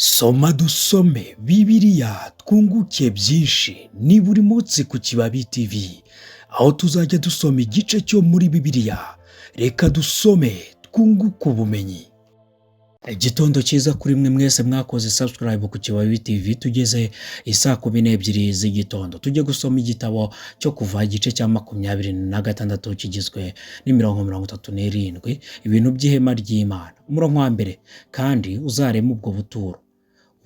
Soma dusome Bibiliya twunguke byinshi ni buri munsi ku Kibabi TV, aho tuzajya dusoma igice cyo muri Bibiliya. Reka dusome twunguke ubumenyi. Igitondo cyiza kuri mwe mwese mwakoze subscribe ku Kibabi TV. Tugeze isaa 12 z'igitondo, tujye gusoma igitabo cyo kuva igice cya 26 kigizwe n'imirongo 37, ibintu by'ihema ry'Imana. Umurongo wa mbere: kandi uzarema ubwo buturo,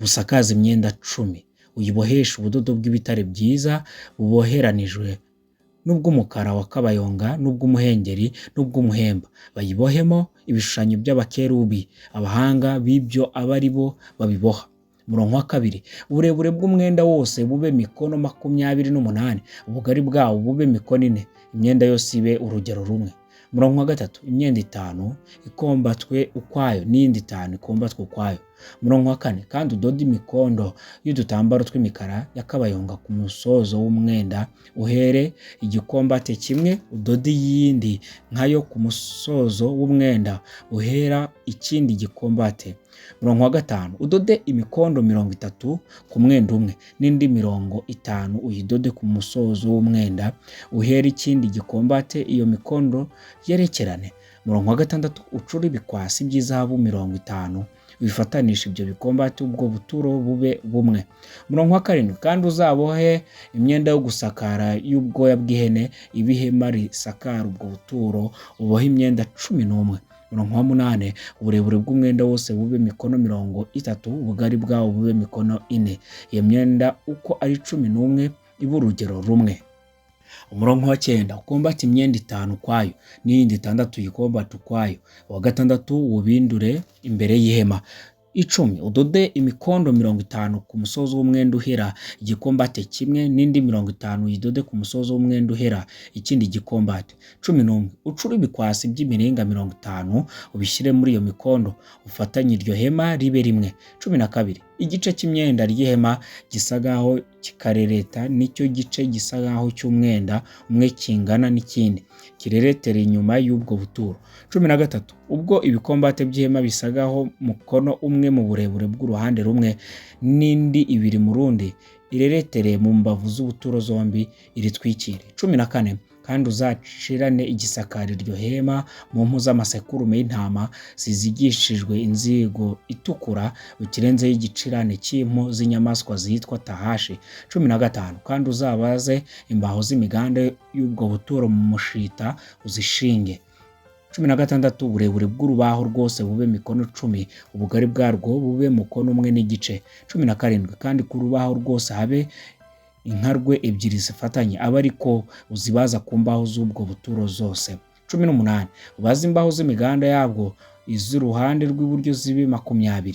busakaza imyenda 10, uyibohesha ubudodo bw'ibitare byiza buboheranijwe, n'ubw'umukara wa kabayonga, n'ubw'umuhengeri, n'ubw'umuhemba. Bayibohemo ibishushanyo by'abakerubi, abahanga b'ibyo aba ari bo babiboha. Umurongo wa kabiri: uburebure bw'umwenda wose bube mikono 28, ubugari bwawo bube mikono 4, imyenda yose ibe urugero rumwe. Umurongo wa gatatu: imyenda 5 ikombatwe ukwayo, n'indi 5 ikombatwe ukwayo. Umurongo wa kane: kandi udode imikondo y'udutambaro tw'imikara yakabayonga ku musozo w'umwenda, uhere igikombate kimwe, udode iyindi nkayo ku musozo w'umwenda, uhera ikindi gikombate. Umurongo wa gatanu: udode imikondo 30 ku mwenda umwe, n'indi 50 uyidode ku musozo w'umwenda, uhera ikindi gikombate, iyo mikondo yerekerane. Umurongo wa gatandatu: ucure ibikwasi by'izahabu 50, ubifatanisha ibyo bikombate, ubwo buturo bube bumwe. Umurongo wa karindwi: kandi uzabohe imyenda yo gusakara y'ubwoya bw'ihene, ibihema risakara ubwo buturo, ubohe imyenda 11. Umurongo wa munane: uburebure bw'umwenda wose bube mikono 30, ubugari bwawo bube mikono 4, iyo myenda uko ari 11 ibe urugero rumwe. Umurongo wa 9: ukombate imyenda 5 ukwayo, n'iyindi 6 uyikombate ukwayo, uwa gatandatu ubindure imbere y'ihema. 10: udode imikondo 50 ku musozo w'umwenda uhera igikombate kimwe, n'indi 50 uyidode ku musozo w'umwenda uhera ikindi gikombate. 11: ucure ibikwasi by'imiringa 50, ubishyire muri iyo mikondo, ufatanye iryo hema ribe rimwe. 12: igice cy'imyenda ry'ihema gisa ngaho kikarereta, nicyo gice gisa ngaho cy'umwenda umwe kingana n'ikindi, kireretere inyuma y'ubwo buturo. 13: ubwo ibikombate by'ihema bisagaho mukono umwe mu burebure bw'uruhande rumwe, n'indi 2 mu rundi, ireretere mu mbavu z'ubuturo zombi, iritwikire. 14: kandi uzacirane igisakara iryo hema mu mpu z'amasekurume y'intama zizigishijwe inzigo itukura, ukirenzeho igicirane cy'impu z'inyamaswa zitwa tahashi. 15: kandi uzabaze imbaho z'imiganda y'ubwo buturo mu mushita uzishinge. 16: uburebure bw'urubaho rwose bube mikono 10, ubugari bwarwo bube mukono 1 n'igice. 17: kandi ku rubaho rwose habe inkarwe 2 zifatanye, aba ariko uzibaza ku mbaho z'ubwo buturo zose. 18: ubaze imbaho z'imiganda yabwo, iz'uruhande rw'iburyo zibe 20.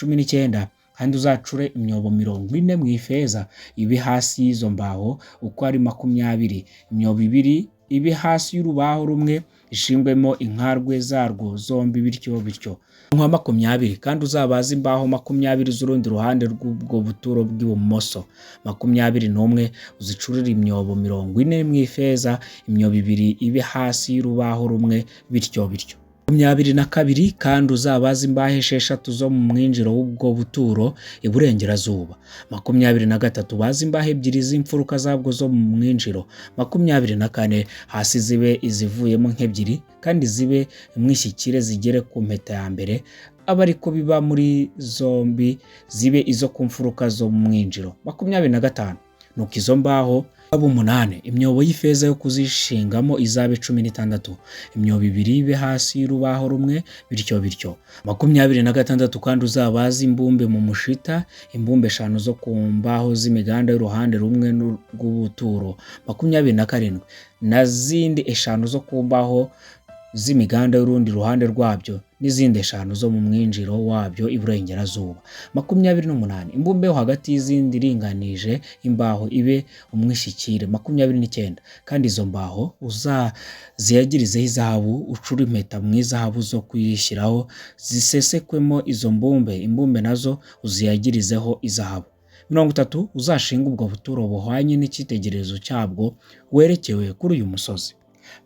19: kandi uzacure imyobo 40 mu ifeza, ibe hasi y'izo mbaho uko ari 20, imyobo 2 ibe hasi y'urubaho rumwe, ishingwemo inkarwe zarwo zombi, bityo bityo. Nka 20: kandi uzabaza imbaho 20 z'urundi ruhande rw'ubwo buturo bw'ibumoso. 21: uzicurire imyobo 40 mu ifeza, imyobo 2 ibe hasi y'urubaho rumwe, bityo bityo. 22: kandi uzabaza imbaho 6 zo mu mwinjiro w'ubwo buturo iburengerazuba. 23: ubaze imbaho 2 z'imfuruka zabwo zo mu mwinjiro. 24: hasi zibe izivuyemo nk'ebyiri, kandi zibe imwishyikire zigere ku mpeta ya mbere, aba ariko biba muri zombi, zibe izo ku mfuruka zo mu mwinjiro. 25: nuko izo mbaho aba 8, imyobo y'ifeza yo kuzishingamo izabe 16, imyobo 2 ibe hasi y'urubaho rumwe, bityo bityo. 26: kandi uzabaza imbumbe mu mushita, imbumbe 5 zo ku mbaho z'imiganda y'uruhande rumwe rw'ubuturo. 27: na zindi 5 zo ku mbaho z'imiganda y'urundi ruhande rwabyo, n'izindi 5 zo mu mwinjiro wabyo iburengerazuba. 28: imbumbe yo hagati y'izindi iringanije imbaho ibe umwishyikire. 29: kandi izo mbaho uzaziyagirizeho izahabu, ucure impeta mu izahabu zo kuyishyiraho, zisesekwemo izo mbumbe, imbumbe nazo uziyagirizeho izahabu. 30: uzashinga ubwo buturo buhwanye n'icyitegererezo cyabwo werekewe kuri uyu musozi.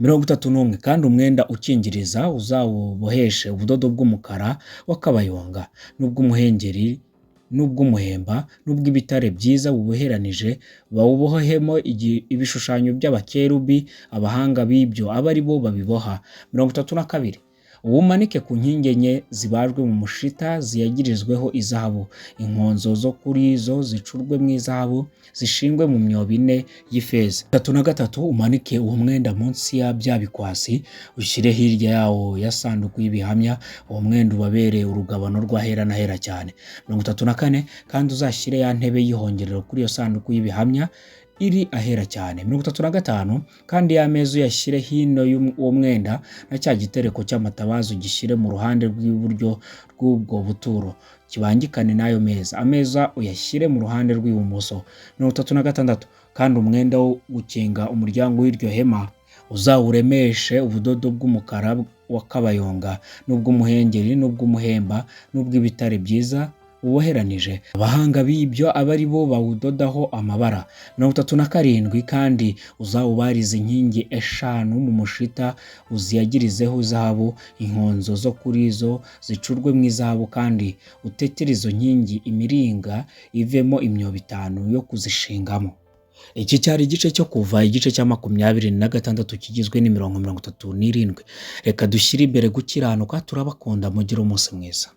31: kandi umwenda ukingiriza uzawuboheshe ubudodo bw'umukara w'akabayonga, n'ubw'umuhengeri n'ubw'umuhemba n'ubw'ibitare byiza buboheranije, bawubohemo ibishushanyo by'abakerubi, abahanga b'ibyo abe ari bo babiboha. 32. Uwumanike ku nkingi enye zibajwe mu mushita ziyagirizweho izahabu, inkonzo zo kuri zo zicurwe mu izahabu, zishingwe mu myobo ine y'ifeza. 33. Umanike uwo mwenda munsi ya bya bikwasi, ushyire hirya yawo ya sanduku y'ibihamya, uwo mwenda ubabere urugabano rw'ahera n'ahera cyane. 34. Kandi uzashyire ya ntebe y'ihongerero kuri iyo sanduku y'ibihamya iri ahera cyane. 35. Kandi ya meza uyashyire hino y'uwo mwenda, na cya gitereko cy'amatabaza ugishyire mu ruhande rw'iburyo rw'ubwo buturo, kibangikane n'ayo meza. Ameza uyashyire mu ruhande rw'ibumoso. 36. Kandi umwenda wo gukinga umuryango w'iryo hema uzawuremeshe ubudodo bw'umukara w'akabayonga n'ubw'umuhengeri n'ubw'umuhemba n'ubw'ibitare byiza uboheranije, abahanga b'ibyo abe ari bo bawudodaho amabara. 37. Kandi uzawubarize inkingi 5 mu mushita, uziyagirizeho izahabu, inkonzo zo kuri zo zicurwe mu izahabu, kandi utetere izo nkingi imiringa ivemo imyobo 5 yo kuzishingamo. Iki cyari igice cyo kuva igice cya 26 kigizwe n'imirongo 37. Reka dushyire imbere gukiranuka, turabakunda, mugire umunsi mwiza.